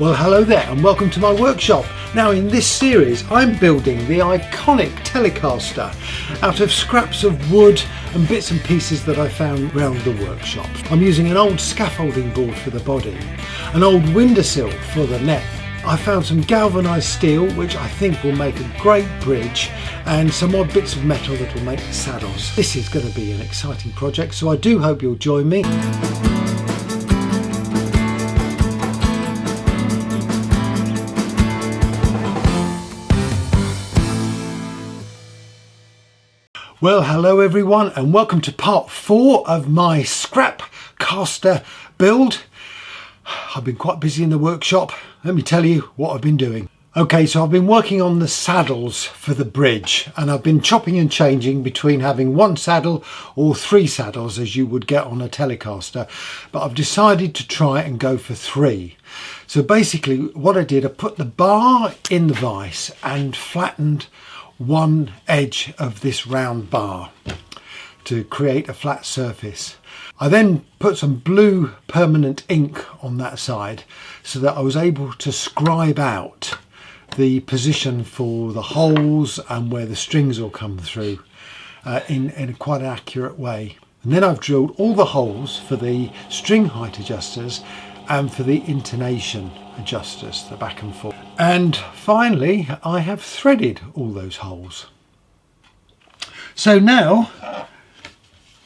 Well, hello there and welcome to my workshop. Now in this series I'm building the iconic Telecaster out of scraps of wood and bits and pieces that I found around the workshop. I'm using an old scaffolding board for the body, an old windowsill for the neck. I found some galvanised steel which I think will make a great bridge, and some odd bits of metal that will make saddles. This is going to be an exciting project, so I do hope you'll join me. Well, hello everyone and welcome to part 4 of my scrap caster build. I've been quite busy in the workshop. Let me tell you what I've been doing. Okay, so I've been working on the saddles for the bridge, and I've been chopping and changing between having 1 saddle or 3 saddles as you would get on a Telecaster, but I've decided to try and go for 3. So basically what I did, I put the bar in the vise and flattened one edge of this round bar to create a flat surface. I then put some blue permanent ink on that side so that I was able to scribe out the position for the holes and where the strings will come through in a quite accurate way. And then I've drilled all the holes for the string height adjusters and for the intonation adjusters, the back and forth. And finally, I have threaded all those holes. So now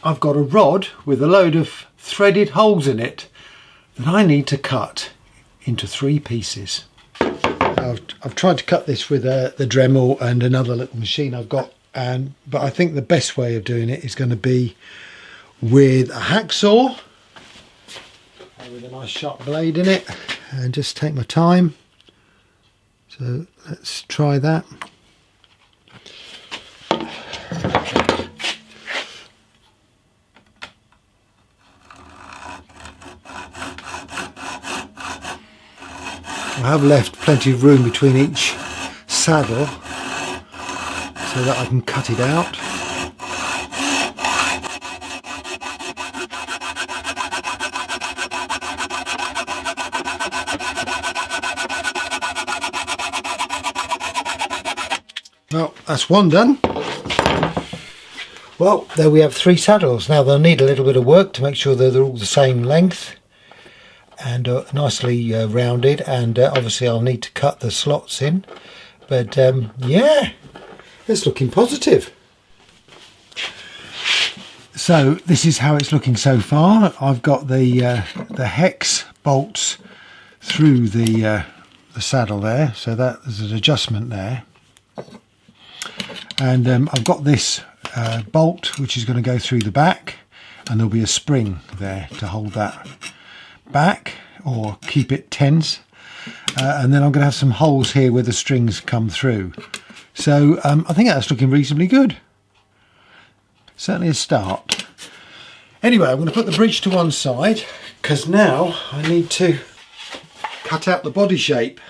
I've got a rod with a load of threaded holes in it that I need to cut into 3 pieces. I've tried to cut this with the Dremel and another little machine I've got, but I think the best way of doing it is going to be with a hacksaw with a nice sharp blade in it, and just take my time. So let's try that. I have left plenty of room between each saddle so that I can cut it out. Well, that's one done. Well, there we have 3 saddles. Now they'll need a little bit of work to make sure that they're all the same length and nicely rounded, and obviously I'll need to cut the slots in, but yeah, it's looking positive. So this is how it's looking so far. I've got the hex bolts through the saddle there, so that there's an adjustment there. And I've got this bolt which is going to go through the back, and there'll be a spring there to hold that back or keep it tense, and then I'm going to have some holes here where the strings come through. So I think that's looking reasonably good. Certainly a start. Anyway, I'm going to put the bridge to one side because now I need to cut out the body shape.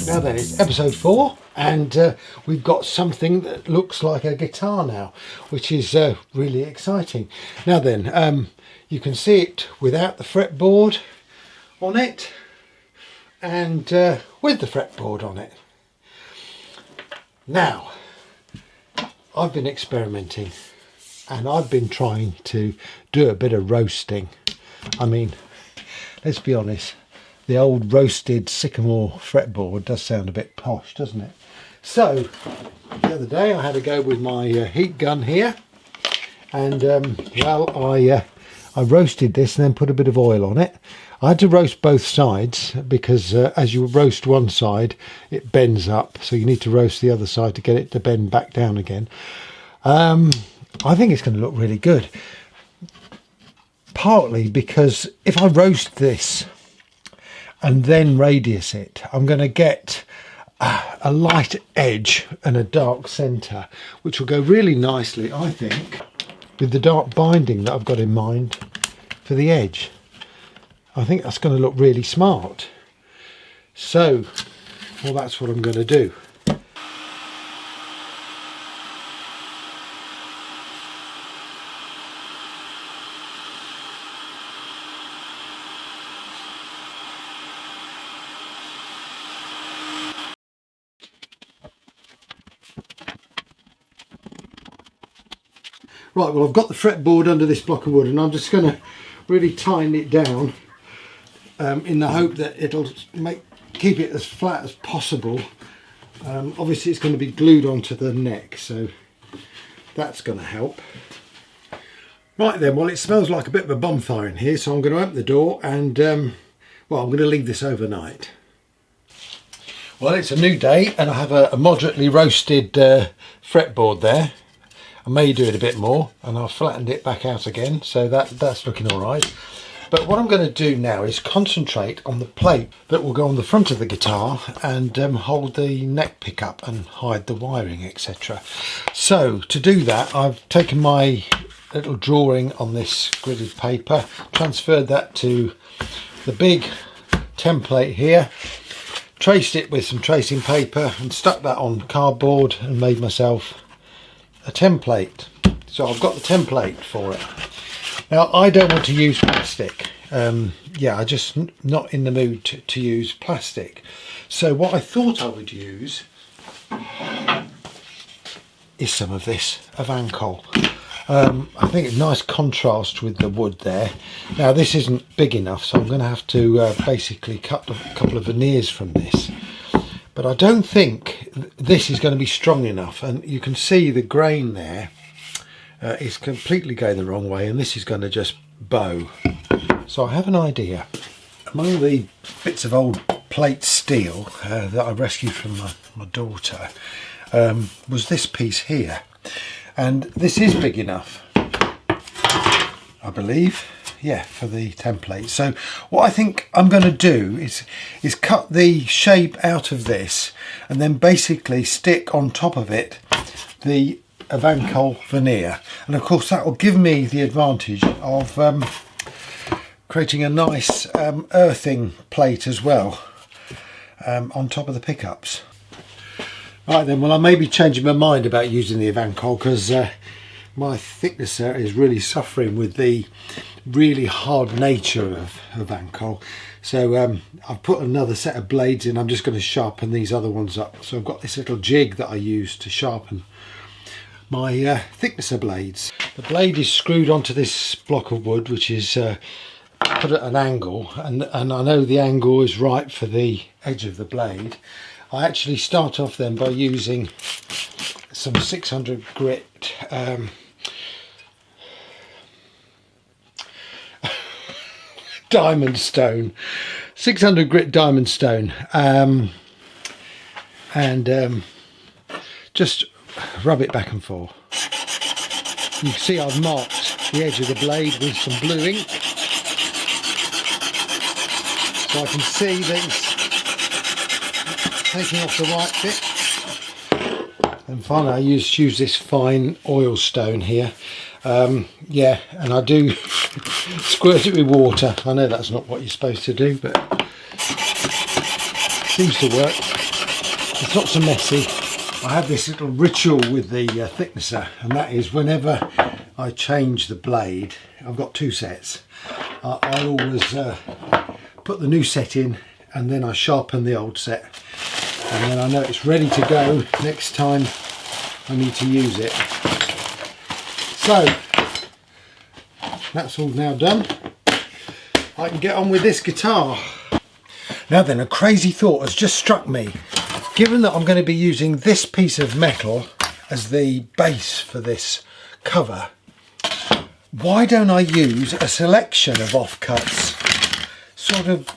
Now then, it's episode 4 and we've got something that looks like a guitar now, which is really exciting. Now then, you can see it without the fretboard on it and with the fretboard on it. Now, I've been experimenting and I've been trying to do a bit of roasting. I mean, let's be honest, the old roasted sycamore fretboard does sound a bit posh, doesn't it? So the other day I had a go with my heat gun here, and well, I roasted this and then put a bit of oil on it. I had to roast both sides because as you roast one side it bends up, so you need to roast the other side to get it to bend back down again. I think it's going to look really good, partly because if I roast this and then radius it, I'm going to get a light edge and a dark centre, which will go really nicely, I think, with the dark binding that I've got in mind for the edge. I think that's going to look really smart. So, well, that's what I'm going to do. Right, well, I've got the fretboard under this block of wood, and I'm just going to really tighten it down in the hope that it'll keep it as flat as possible. Obviously it's going to be glued onto the neck, so that's going to help. Right then, well, it smells like a bit of a bonfire in here, so I'm going to open the door and well, I'm going to leave this overnight. Well, it's a new day and I have a moderately roasted fretboard there. I may do it a bit more, and I've flattened it back out again, so that's looking all right. But what I'm going to do now is concentrate on the plate that will go on the front of the guitar and hold the neck pickup and hide the wiring, etc. So to do that, I've taken my little drawing on this gridded paper, transferred that to the big template here, traced it with some tracing paper and stuck that on cardboard and made myself a template. So I've got the template for it. Now I don't want to use plastic. Yeah, I'm just not in the mood to use plastic. So what I thought I would use is some of this Avancol. I think it's a nice contrast with the wood there. Now this isn't big enough, so I'm going to have to basically cut a couple of veneers from this. But I don't think this is going to be strong enough, and you can see the grain there is completely going the wrong way, and this is going to just bow. So I have an idea. Among the bits of old plate steel that I rescued from my daughter was this piece here, and this is big enough, I believe. Yeah, for the template. So what I think I'm going to do is cut the shape out of this and then basically stick on top of it the Avancol veneer, and of course that will give me the advantage of creating a nice earthing plate as well on top of the pickups. Right then, well, I may be changing my mind about using the Avancol because my thicknesser is really suffering with the really hard nature of Avancol. So I've put another set of blades in. I'm just going to sharpen these other ones up. So I've got this little jig that I use to sharpen my thicknesser blades. The blade is screwed onto this block of wood, which is put at an angle, and I know the angle is right for the edge of the blade. I actually start off then by using some 600 grit diamond stone, 600 grit diamond stone, and just rub it back and forth. You can see I've marked the edge of the blade with some blue ink, so I can see that it's taking off the right bit. And finally I use this fine oil stone here. Yeah, and I do squirt it with water. I know that's not what you're supposed to do, but it seems to work. It's not so messy. I have this little ritual with the thicknesser, and that is whenever I change the blade, I've got two sets, I always put the new set in and then I sharpen the old set, and then I know it's ready to go next time I need to use it. So that's all now done. I can get on with this guitar. Now then, a crazy thought has just struck me. Given that I'm going to be using this piece of metal as the base for this cover, why don't I use a selection of offcuts sort of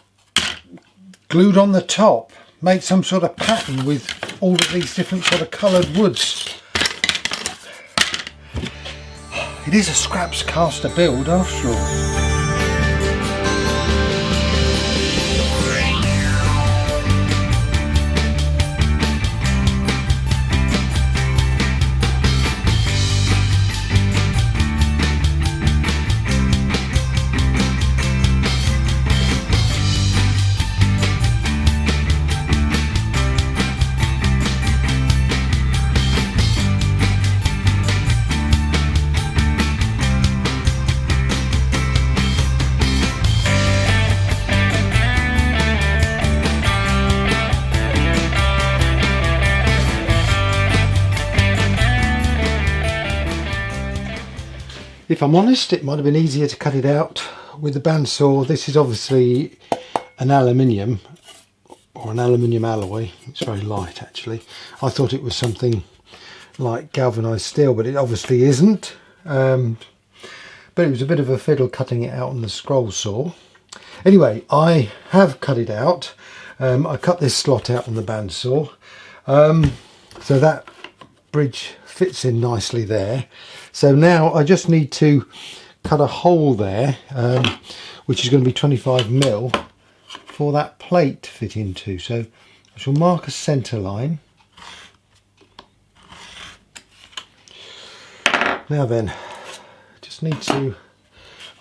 glued on the top, made some sort of pattern with all of these different sort of coloured woods. It is a scraps caster build after all. If I'm honest, it might have been easier to cut it out with the bandsaw. This is obviously an aluminium or an aluminium alloy. It's very light actually. I thought it was something like galvanized steel, but it obviously isn't. But it was a bit of a fiddle cutting it out on the scroll saw. Anyway, I have cut it out. I cut this slot out on the bandsaw. So that bridge fits in nicely there. So now I just need to cut a hole there, which is going to be 25mm for that plate to fit into. So I shall mark a centre line. Now then, just need to,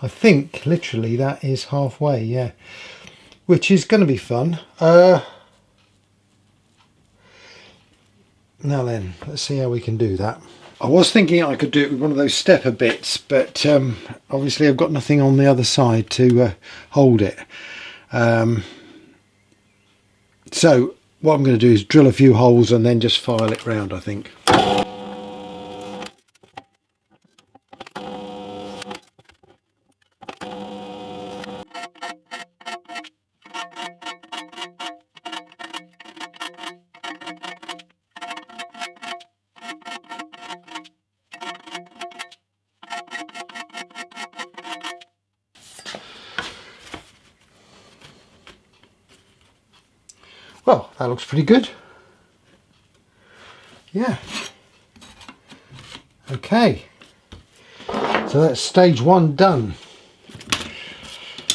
I think literally that is halfway, yeah, which is going to be fun. Now then, let's see how we can do that. I was thinking I could do it with one of those stepper bits, but obviously I've got nothing on the other side to hold it. So what I'm going to do is drill a few holes and then just file it round, I think. Well, that looks pretty good. Yeah. Okay. So that's stage 1 done.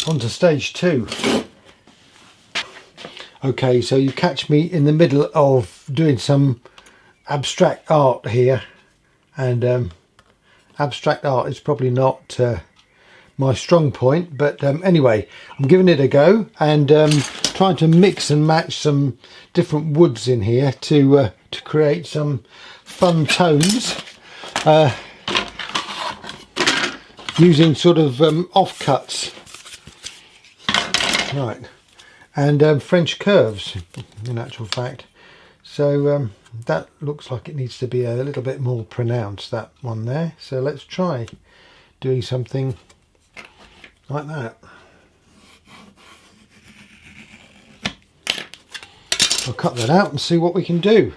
On to stage 2. Okay, so you catch me in the middle of doing some abstract art here. And abstract art is probably not my strong point, but anyway, I'm giving it a go and trying to mix and match some different woods in here to create some fun tones using sort of offcuts, right, and French curves in actual fact. So that looks like it needs to be a little bit more pronounced, that one there. So let's try doing something like that. I'll cut that out and see what we can do.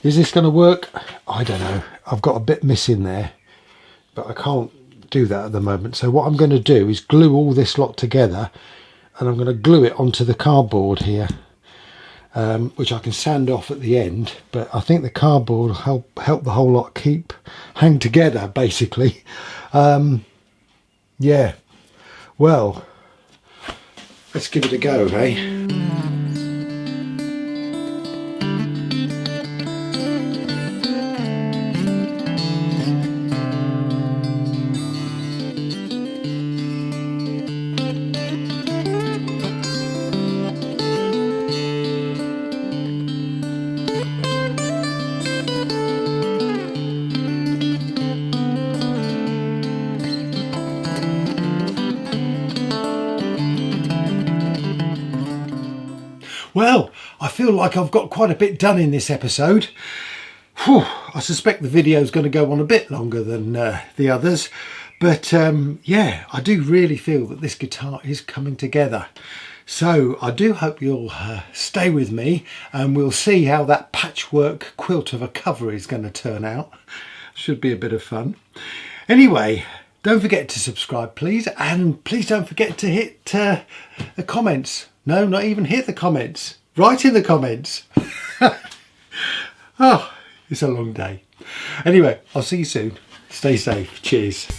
Is this going to work? I don't know. I've got a bit missing there, but I can't do that at the moment. So what I'm going to do is glue all this lot together, and I'm going to glue it onto the cardboard here, which I can sand off at the end. But I think the cardboard will help the whole lot hang together, basically. Yeah. Well, let's give it a go, hey? Well, I feel like I've got quite a bit done in this episode. Whew, I suspect the video is going to go on a bit longer than the others, but yeah, I do really feel that this guitar is coming together. So I do hope you'll stay with me and we'll see how that patchwork quilt of a cover is going to turn out. Should be a bit of fun. Anyway, don't forget to subscribe, please, and please don't forget to hit the comments. No, not even hit the comments. Write in the comments. Oh, it's a long day. Anyway, I'll see you soon. Stay safe. Cheers.